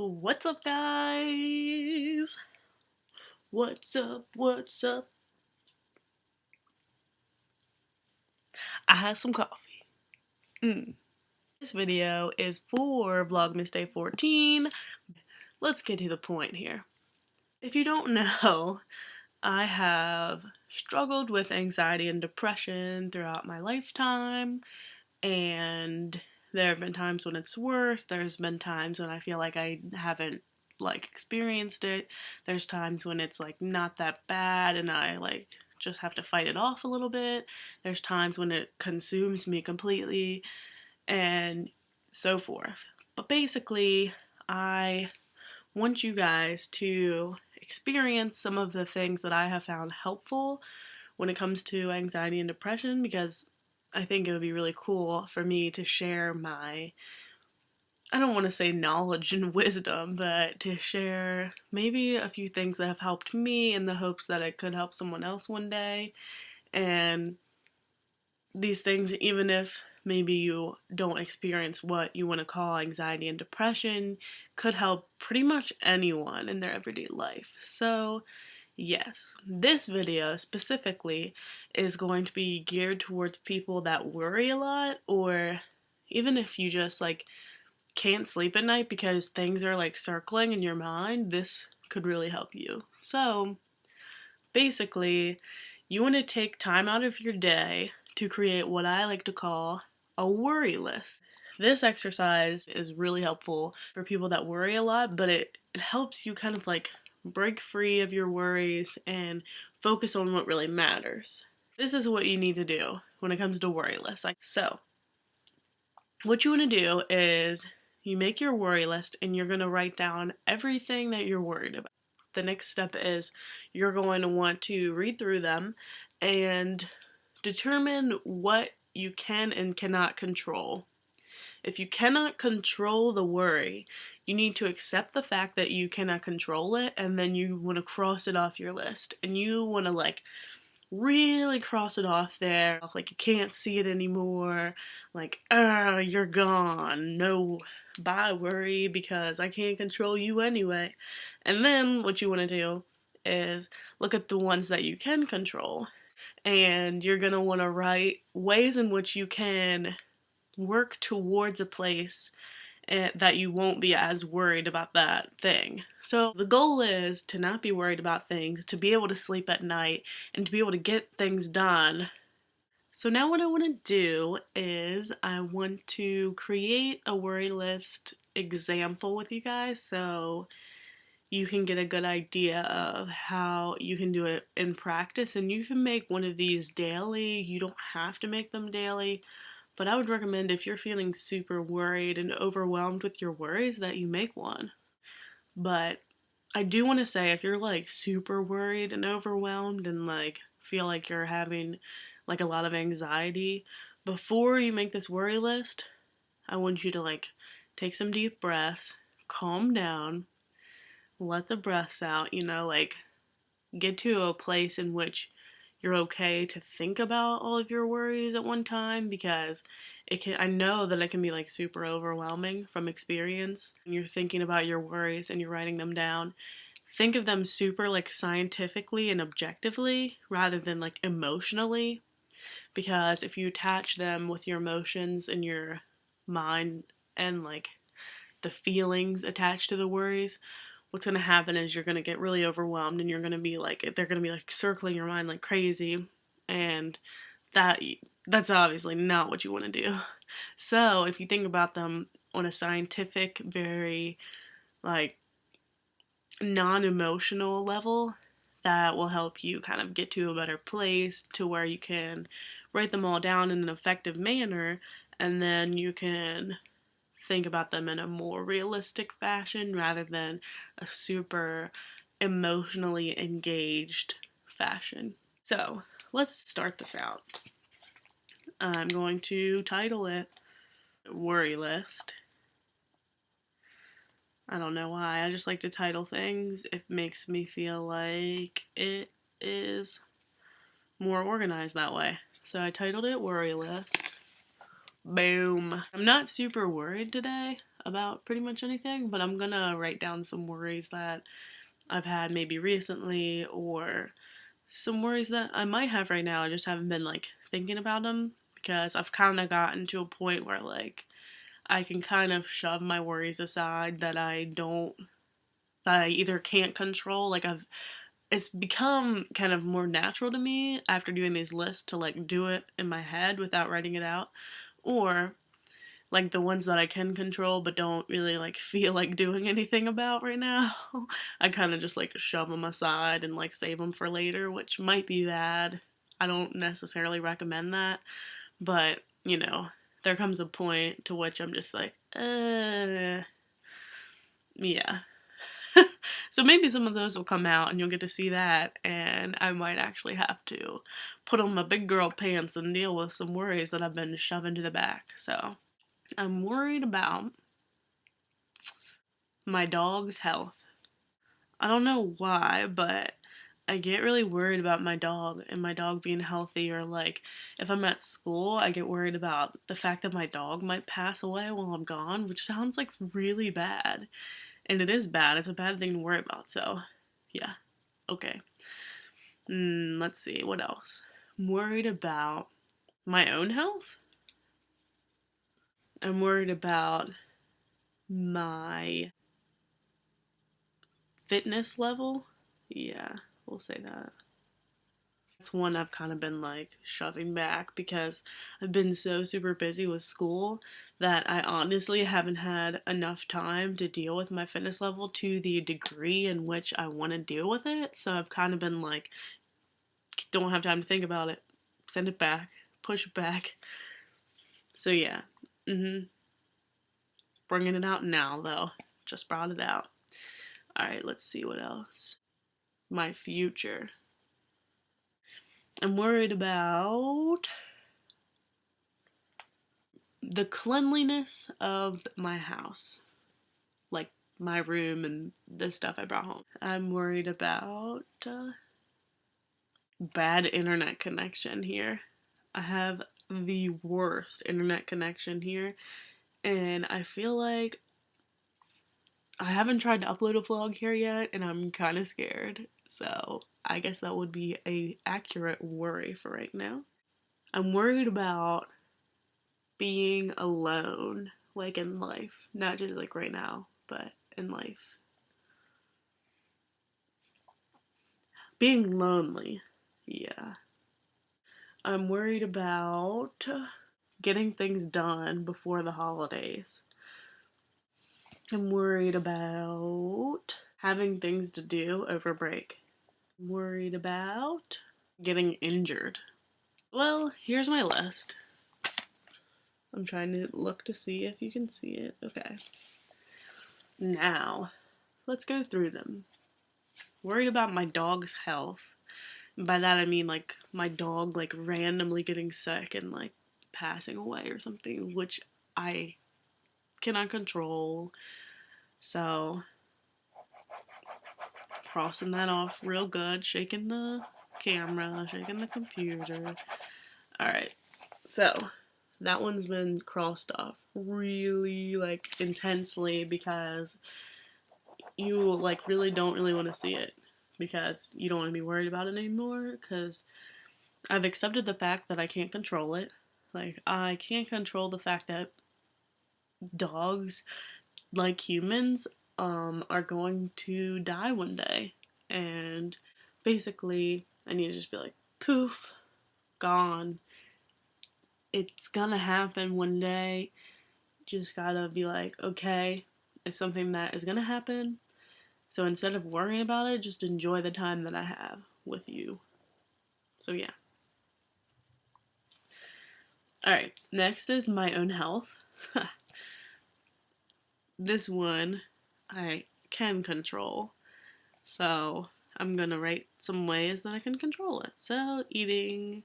What's up, guys? What's up? What's up? I had some coffee. This video is for Vlogmas Day 14. Let's get to the point here. If you don't know, I have struggled with anxiety and depression throughout my lifetime, and there have been times when it's worse. There's been times when I feel like I haven't experienced it. There's times when it's not that bad and I just have to fight it off a little bit. There's times when it consumes me completely and so forth. But basically, I want you guys to experience some of the things that I have found helpful when it comes to anxiety and depression, because I think it would be really cool for me to share my, I don't want to say knowledge and wisdom, but to share maybe a few things that have helped me in the hopes that it could help someone else one day. And these things, even if maybe you don't experience what you want to call anxiety and depression, could help pretty much anyone in their everyday life. So yes, this video specifically is going to be geared towards people that worry a lot, or even if you just can't sleep at night because things are circling in your mind, this could really help you. So basically, you want to take time out of your day to create what I like to call a worry list. This exercise is really helpful for people that worry a lot, but it helps you kind of break free of your worries and focus on what really matters. This is what you need to do when it comes to worry lists. So, what you want to do is you make your worry list and you're going to write down everything that you're worried about. The next step is you're going to want to read through them and determine what you can and cannot control. If you cannot control the worry, you need to accept the fact that you cannot control it, and then you want to cross it off your list. And you want to really cross it off there. You can't see it anymore. You're gone. No, bye worry, because I can't control you anyway. And then what you want to do is look at the ones that you can control. And you're going to want to write ways in which you can work towards a place that you won't be as worried about that thing. So the goal is to not be worried about things, to be able to sleep at night, and to be able to get things done. So now what I want to do is I want to create a worry list example with you guys, so you can get a good idea of how you can do it in practice. And you can make one of these daily. You don't have to make them daily, but I would recommend, if you're feeling super worried and overwhelmed with your worries, that you make one. But I do want to say, if you're super worried and overwhelmed and feel like you're having a lot of anxiety, before you make this worry list, I want you to take some deep breaths, calm down, let the breaths out, get to a place in which you're okay to think about all of your worries at one time, because I know that it can be super overwhelming from experience. When you're thinking about your worries and you're writing them down, think of them super scientifically and objectively rather than emotionally, because if you attach them with your emotions and your mind and the feelings attached to the worries, what's going to happen is you're going to get really overwhelmed, and you're going to be they're going to be circling your mind like crazy, and that's obviously not what you want to do. So if you think about them on a scientific, very non-emotional level, that will help you kind of get to a better place to where you can write them all down in an effective manner, and then you can think about them in a more realistic fashion rather than a super emotionally engaged fashion. So let's start this out. I'm going to title it Worry List. I don't know why, I just like to title things. It makes me feel like it is more organized that way. So I titled it Worry List. Boom. I'm not super worried today. about pretty much anything, but I'm gonna write down some worries that I've had maybe recently, or some worries that I might have right now. I just haven't been like thinking about them because I've kind of gotten to a point where like I can kind of shove my worries aside that I either can't control. Like it's become kind of more natural to me after doing these lists to like do it in my head without writing it out, or like the ones that I can control but don't really like feel like doing anything about right now. I kind of just like shove them aside and like save them for later, which might be bad. I don't necessarily recommend that, but you know, there comes a point to which I'm just like, yeah. So maybe some of those will come out and you'll get to see that, and I might actually have to put on my big girl pants and deal with some worries that I've been shoving to the back. So I'm worried about my dog's health. I don't know why, but I get really worried about my dog and my dog being healthy, or like if I'm at school, I get worried about the fact that my dog might pass away while I'm gone, which sounds like really bad. And it is bad. It's a bad thing to worry about. So, yeah. Okay. Let's see. What else? I'm worried about my own health. I'm worried about my fitness level. Yeah, we'll say that. It's one I've kind of been like shoving back because I've been so super busy with school that I honestly haven't had enough time to deal with my fitness level to the degree in which I want to deal with it. So I've kind of been like, don't have time to think about it. Send it back. Push it back. So yeah. Bringing it out now though. Just brought it out. Alright, let's see what else. My future. I'm worried about the cleanliness of my house. Like my room and the stuff I brought home. I'm worried about bad internet connection here. I have the worst internet connection here, and I feel like I haven't tried to upload a vlog here yet, and I'm kind of scared. So I guess that would be a accurate worry for right now. I'm worried about being alone, like in life, not just like right now, but in life. Being lonely, yeah. I'm worried about getting things done before the holidays. I'm worried about having things to do over break. I'm worried about getting injured. Well, here's my list. I'm trying to look to see if you can see it. Okay. Now, let's go through them. Worried about my dog's health. And by that I mean like my dog like randomly getting sick and like passing away or something, which I cannot control. So, crossing that off real good, shaking the camera, shaking the computer. Alright, so that one's been crossed off really like intensely because you like really don't really want to see it, because you don't want to be worried about it anymore, because I've accepted the fact that I can't control it. Like, I can't control the fact that dogs, like humans, are going to die one day. And basically, I need to just be like, poof, gone. It's gonna happen one day. Just gotta be like, okay, it's something that is gonna happen. So instead of worrying about it, just enjoy the time that I have with you. So yeah. Alright, next is my own health. This one I can control. So I'm gonna write some ways that I can control it. So eating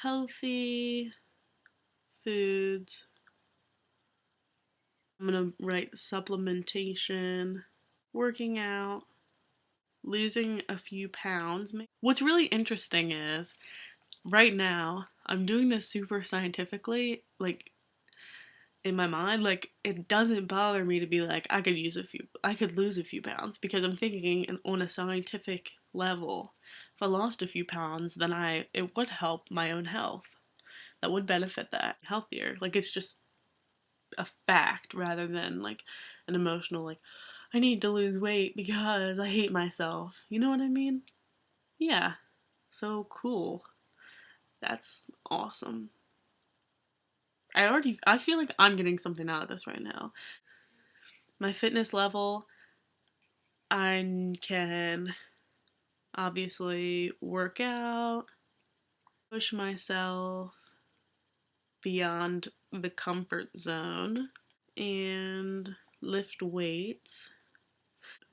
healthy foods. I'm gonna write supplementation, working out, losing a few pounds. What's really interesting is right now I'm doing this super scientifically. Like, in my mind, like, it doesn't bother me to be like, I could lose a few pounds, because I'm thinking on a scientific level, if I lost a few pounds, then it would help my own health. That would benefit that healthier. Like, it's just a fact rather than like an emotional, like, I need to lose weight because I hate myself. You know what I mean? Yeah. So cool. That's awesome. I feel like I'm getting something out of this right now. My fitness level, I can obviously work out, push myself beyond the comfort zone, and lift weights.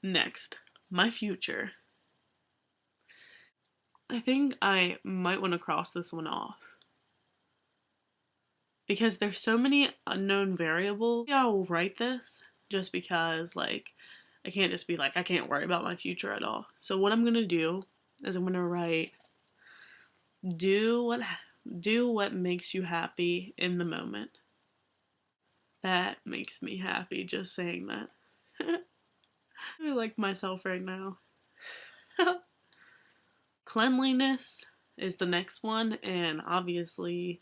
Next, my future. I think I might want to cross this one off because there's so many unknown variables. Yeah, I'll write this just because, like, I can't just be like, I can't worry about my future at all. So what I'm gonna do is I'm gonna write, do what makes you happy in the moment. That makes me happy just saying that. I like myself right now. Cleanliness is the next one, and obviously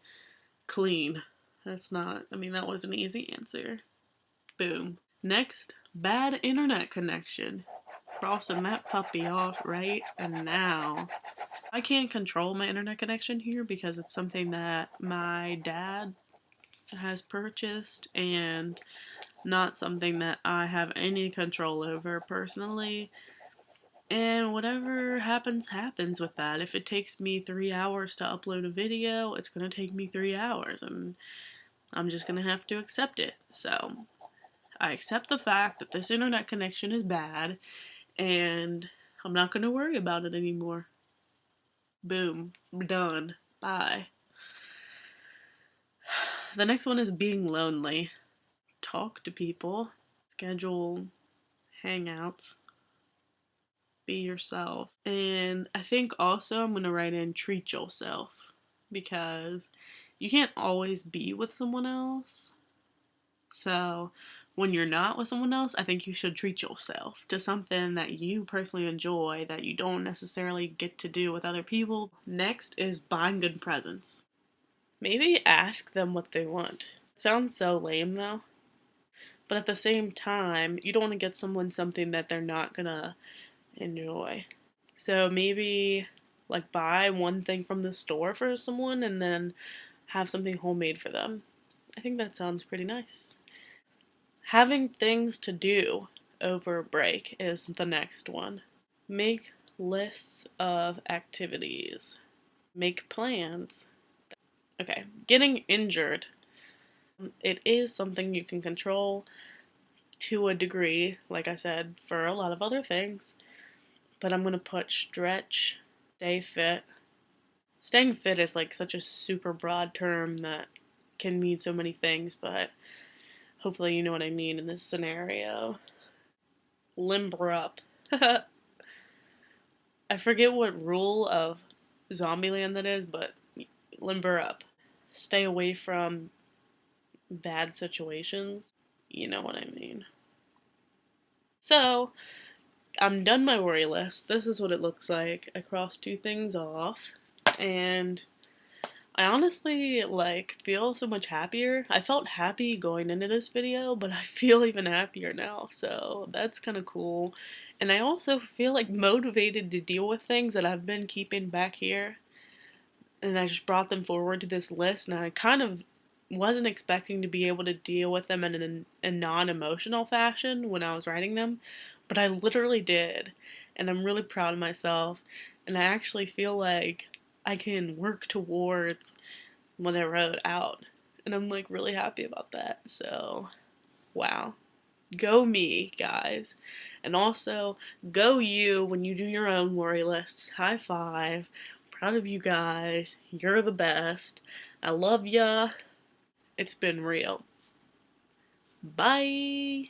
clean. That's not, I mean, that was an easy answer. Boom. Next, bad internet connection. Crossing that puppy off right now. I can't control my internet connection here because it's something that my dad has purchased and not something that I have any control over personally. And whatever happens, happens with that. If it takes me 3 hours to upload a video, it's gonna take me 3 hours, and I'm just gonna have to accept it. So, I accept the fact that this internet connection is bad, and I'm not gonna worry about it anymore. Boom. Done. Bye. The next one is being lonely. Talk to people. Schedule hangouts. Be yourself. And I think also I'm gonna write in treat yourself, because you can't always be with someone else. So when you're not with someone else, I think you should treat yourself to something that you personally enjoy that you don't necessarily get to do with other people. Next is buying good presents. Maybe ask them what they want. It sounds so lame though. But at the same time, you don't want to get someone something that they're not gonna enjoy. So maybe like buy one thing from the store for someone and then have something homemade for them. I think that sounds pretty nice. Having things to do over break is the next one. Make lists of activities. Make plans. Okay, getting injured. It is something you can control to a degree, like I said, for a lot of other things. But I'm gonna put stretch, stay fit. Staying fit is like such a super broad term that can mean so many things, but hopefully you know what I mean in this scenario. Limber up. I forget what rule of Zombieland that is, but limber up. Stay away from bad situations. You know what I mean. So, I'm done my worry list. This is what it looks like. I crossed 2 things off, and I honestly, like, feel so much happier. I felt happy going into this video, but I feel even happier now, so that's kind of cool. And I also feel, like, motivated to deal with things that I've been keeping back here. And I just brought them forward to this list, and I kind of wasn't expecting to be able to deal with them in a non-emotional fashion when I was writing them, but I literally did. And I'm really proud of myself, and I actually feel like I can work towards what I wrote out. And I'm like really happy about that. So, wow. Go me, guys. And also, go you when you do your own worry lists. High five. Proud of you guys. You're the best. I love ya. It's been real. Bye.